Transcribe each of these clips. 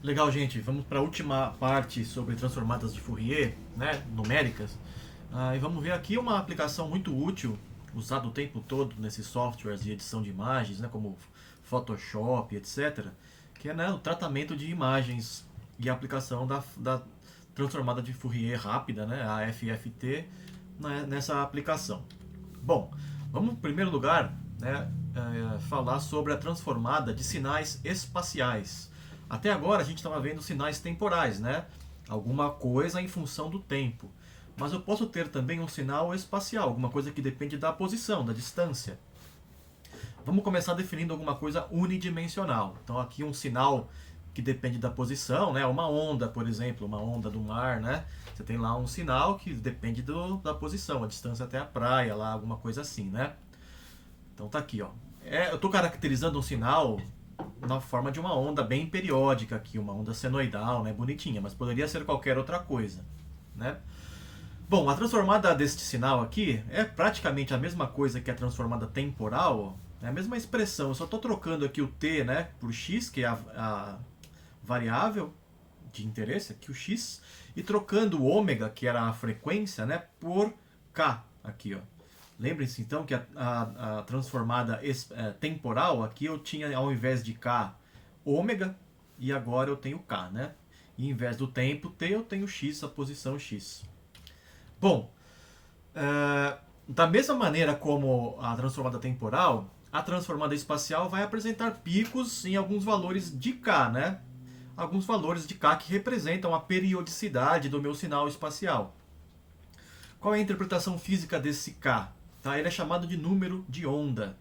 Legal, gente. Vamos para a última parte sobre transformadas de Fourier, né, numéricas. E vamos ver aqui uma aplicação muito útil, usada o tempo todo nesses softwares de edição de imagens, né, como Photoshop, etc., que é, né, o tratamento de imagens e a aplicação da transformada de Fourier rápida, né, a FFT, né, nessa aplicação. Bom, vamos em primeiro lugar, né, falar sobre a transformada de sinais espaciais. Até agora a gente estava vendo sinais temporais, né? Alguma coisa em função do tempo. Mas eu posso ter também um sinal espacial, alguma coisa que depende da posição, da distância. Vamos começar definindo alguma coisa unidimensional. Então aqui um sinal que depende da posição, né? Uma onda, por exemplo, uma onda do mar, né? Você tem lá um sinal que depende da posição, a distância até a praia, lá alguma coisa assim, né? Então tá aqui, ó. Eu estou caracterizando um sinal na forma de uma onda bem periódica aqui, uma onda senoidal, né, bonitinha, mas poderia ser qualquer outra coisa, né? Bom, a transformada deste sinal aqui é praticamente a mesma coisa que a transformada temporal, é a mesma expressão, eu só estou trocando aqui o t, né, por x, que é a variável de interesse, aqui o x, e trocando o ômega, que era a frequência, né, por k, aqui, ó. Lembrem-se então que a transformada temporal, aqui eu tinha ao invés de k, ômega, e agora eu tenho k, né? E em vez do tempo t, eu tenho x, a posição x. Bom, da mesma maneira como a transformada temporal, a transformada espacial vai apresentar picos em alguns valores de k, né? Alguns valores de k que representam a periodicidade do meu sinal espacial. Qual é a interpretação física desse k? Tá? Ele é chamado de número de onda.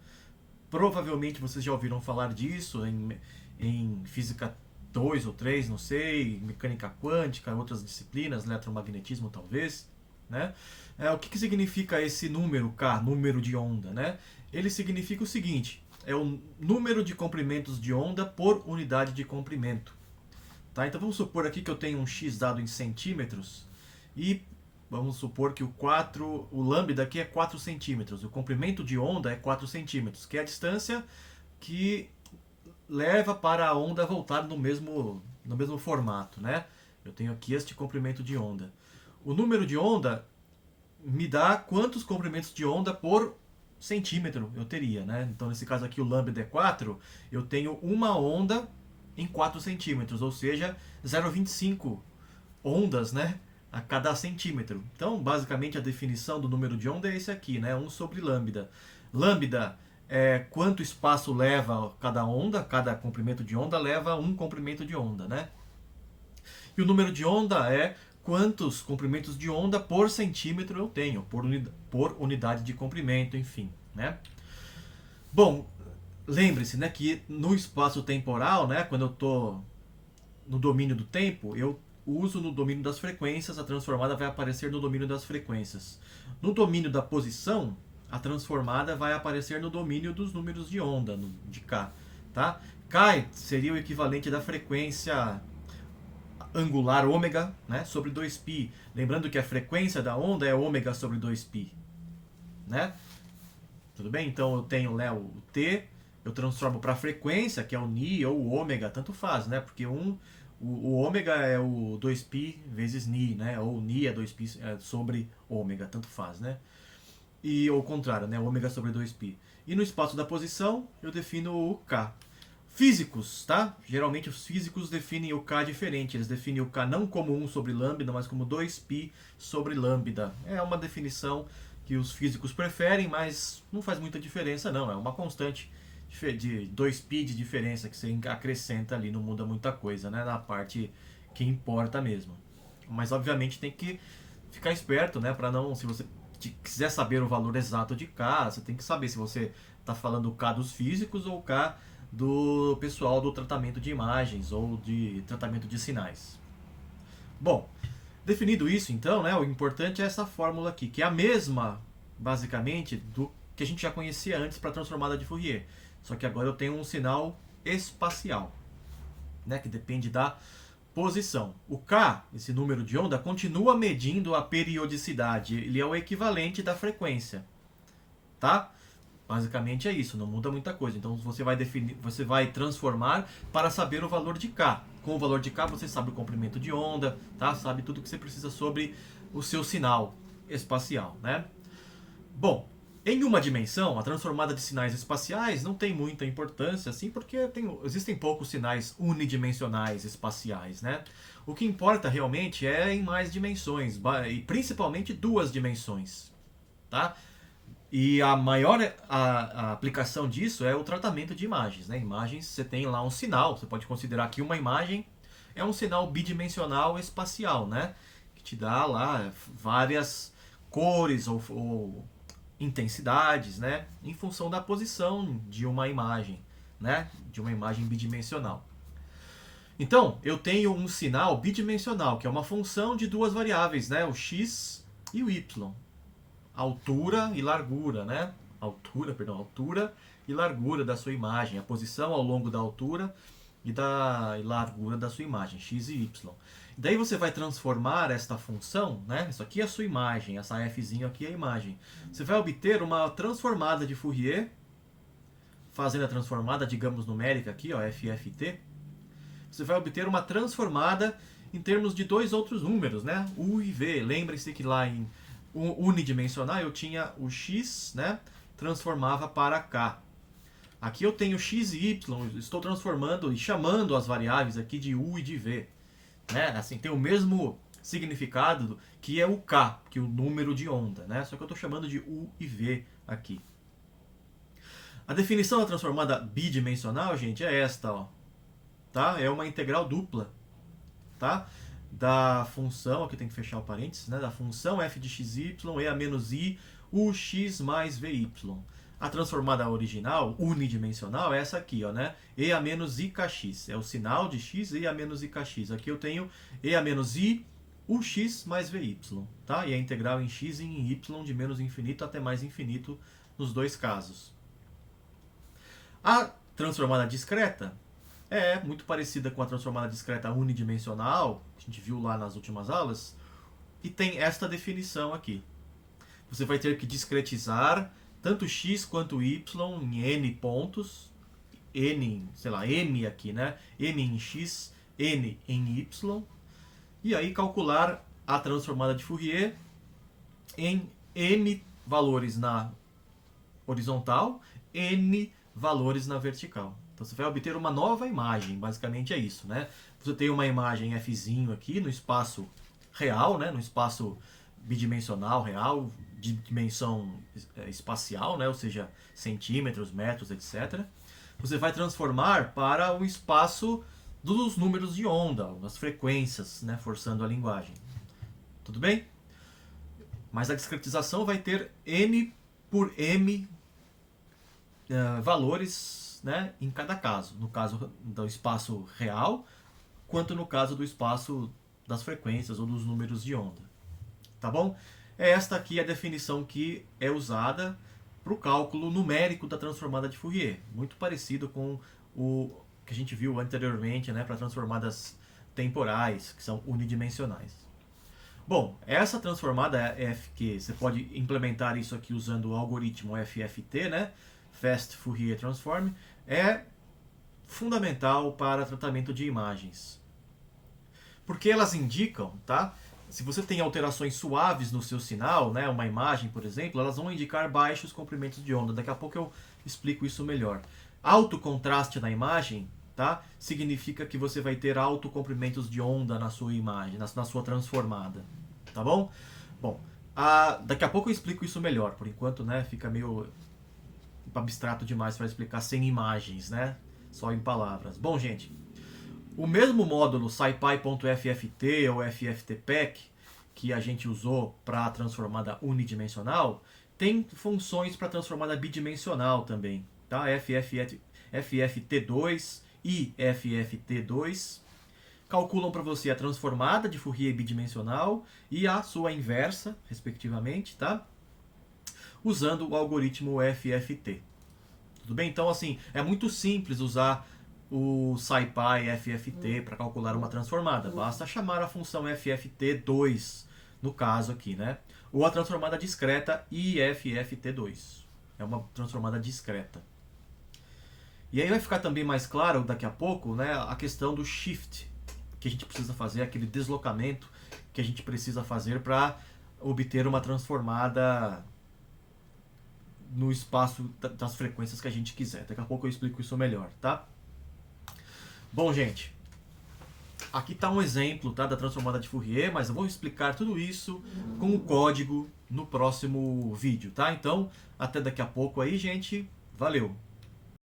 Provavelmente vocês já ouviram falar disso em física 2 ou 3, não sei, mecânica quântica, outras disciplinas, eletromagnetismo talvez. Né? O que significa esse número K, número de onda? Né? Ele significa o seguinte, é o número de comprimentos de onda por unidade de comprimento. Tá? Então vamos supor aqui que eu tenho um x dado em centímetros e vamos supor que o lambda aqui é 4 centímetros, o comprimento de onda é 4 centímetros, que é a distância que leva para a onda voltar no mesmo formato, né? Eu tenho aqui este comprimento de onda. O número de onda me dá quantos comprimentos de onda por centímetro eu teria, né? Então nesse caso aqui o lambda é 4, eu tenho uma onda em 4 centímetros, ou seja, 0,25 ondas, né, a cada centímetro. Então, basicamente, a definição do número de onda é esse aqui, né, 1 sobre lambda. Lambda é quanto espaço leva cada onda, cada comprimento de onda leva um comprimento de onda, né? E o número de onda é quantos comprimentos de onda por centímetro eu tenho, por unidade de comprimento, enfim, né? Bom, lembre-se, né, que no espaço temporal, né, quando eu estou no domínio do tempo, eu uso no domínio das frequências, a transformada vai aparecer no domínio das frequências. No domínio da posição, a transformada vai aparecer no domínio dos números de onda, de K. Tá? K seria o equivalente da frequência angular ômega, né, sobre 2π. Lembrando que a frequência da onda é ômega sobre 2π. Né? Tudo bem? Então eu tenho, né, o T, eu transformo para a frequência, que é o Ni ou o ômega, tanto faz, né? Porque o ômega é o 2π vezes Ni, né? Ou Ni é 2π sobre ômega, tanto faz, né? E ao contrário, né? Ômega sobre 2π. E no espaço da posição, eu defino o K. Físicos, tá? Geralmente os físicos definem o K diferente. Eles definem o K não como 1 sobre lambda, mas como 2π sobre lambda. É uma definição que os físicos preferem, mas não faz muita diferença não. É uma constante de 2π de diferença que você acrescenta ali, não muda muita coisa, né? Na parte que importa mesmo. Mas obviamente tem que ficar esperto, né? Para não, se você quiser saber o valor exato de K, você tem que saber se você está falando o K dos físicos ou o K do pessoal do tratamento de imagens ou de tratamento de sinais. Bom, definido isso então, né, o importante é essa fórmula aqui, que é a mesma, basicamente, do que a gente já conhecia antes para a transformada de Fourier. Só que agora eu tenho um sinal espacial, né, que depende da posição. O K, esse número de onda, continua medindo a periodicidade. Ele é o equivalente da frequência. Tá? Basicamente é isso, não muda muita coisa. Então você vai transformar para saber o valor de K. Com o valor de K você sabe o comprimento de onda, tá? Sabe tudo que você precisa sobre o seu sinal espacial, né? Bom, em uma dimensão, a transformada de sinais espaciais não tem muita importância, assim, porque existem poucos sinais unidimensionais espaciais, né? O que importa realmente é em mais dimensões, e principalmente duas dimensões, tá? E a maior a aplicação disso é o tratamento de imagens, né? Imagens, você tem lá um sinal, você pode considerar que uma imagem é um sinal bidimensional espacial, né? Que te dá lá várias cores ou intensidades, né, em função da posição de uma imagem, né, de uma imagem bidimensional. Então, eu tenho um sinal bidimensional, que é uma função de duas variáveis, né, o x e o y, altura e largura, né, altura e largura da sua imagem, a posição ao longo da altura e da largura da sua imagem, x e y. Daí você vai transformar esta função, né? Isso aqui é a sua imagem, essa fzinho aqui é a imagem. Você vai obter uma transformada de Fourier, fazendo a transformada, digamos, numérica aqui, ó, FFT. Você vai obter uma transformada em termos de dois outros números, né? U e V. Lembre-se que lá em unidimensional eu tinha o x, né? Transformava para K. Aqui eu tenho x e y, estou transformando e chamando as variáveis aqui de U e de V. Né? Assim, tem o mesmo significado que é o K, que é o número de onda, né? Só que eu estou chamando de U e V aqui. A definição da transformada bidimensional, gente, é esta, ó. Tá? É uma integral dupla, tá? Da função, aqui tem que fechar o parênteses, né? Da função f de xy, e a menos i, ux mais vy. A transformada original, unidimensional, é essa aqui, ó, né? E a menos ikx. É o sinal de x e a menos ikx. Aqui eu tenho e a menos i, ux mais vy, tá? E a integral em x e em y de menos infinito até mais infinito nos dois casos. A transformada discreta é muito parecida com a transformada discreta unidimensional, que a gente viu lá nas últimas aulas, e tem esta definição aqui. Você vai ter que discretizar tanto x quanto y em n pontos, n, sei lá, m aqui, né? M em x, n em y, e aí calcular a transformada de Fourier em n valores na horizontal, n valores na vertical. Então você vai obter uma nova imagem, basicamente é isso, né? Você tem uma imagem fzinho aqui no espaço real, né? No espaço bidimensional real, de dimensão espacial, né? Ou seja, centímetros, metros, etc. Você vai transformar para o espaço dos números de onda, as frequências, né? Forçando a linguagem. Tudo bem? Mas a discretização vai ter n por m valores, né, em cada caso. No caso do espaço real, quanto no caso do espaço das frequências ou dos números de onda. Tá bom? É esta aqui a definição que é usada para o cálculo numérico da transformada de Fourier. Muito parecido com o que a gente viu anteriormente, né, para transformadas temporais, que são unidimensionais. Bom, essa transformada que você pode implementar isso aqui usando o algoritmo FFT, né, Fast Fourier Transform, é fundamental para tratamento de imagens. Porque elas indicam, tá? Se você tem alterações suaves no seu sinal, né, uma imagem, por exemplo, elas vão indicar baixos comprimentos de onda. Daqui a pouco eu explico isso melhor. Alto contraste na imagem, tá? Significa que você vai ter alto comprimentos de onda na sua imagem, na sua transformada, tá bom? Bom, daqui a pouco eu explico isso melhor. Por enquanto, né, fica meio abstrato demais para explicar sem imagens, né? Só em palavras. Bom, gente, o mesmo módulo scipy.fft ou FFTPEC que a gente usou para a transformada unidimensional tem funções para a transformada bidimensional também, tá? FFT2 e FFT2 calculam para você a transformada de Fourier bidimensional e a sua inversa, respectivamente, tá? Usando o algoritmo FFT. Tudo bem? Então, assim, é muito simples usar o SciPy FFT para calcular uma transformada. Basta chamar a função FFT2, no caso aqui, né? Ou a transformada discreta IFFT2. É uma transformada discreta. E aí vai ficar também mais claro daqui a pouco, né, a questão do shift, que a gente precisa fazer, aquele deslocamento que a gente precisa fazer para obter uma transformada no espaço das frequências que a gente quiser. Daqui a pouco eu explico isso melhor, tá? Bom, gente, aqui está um exemplo, tá, da transformada de Fourier, mas eu vou explicar tudo isso com o código no próximo vídeo, tá? Então, até daqui a pouco aí, gente. Valeu!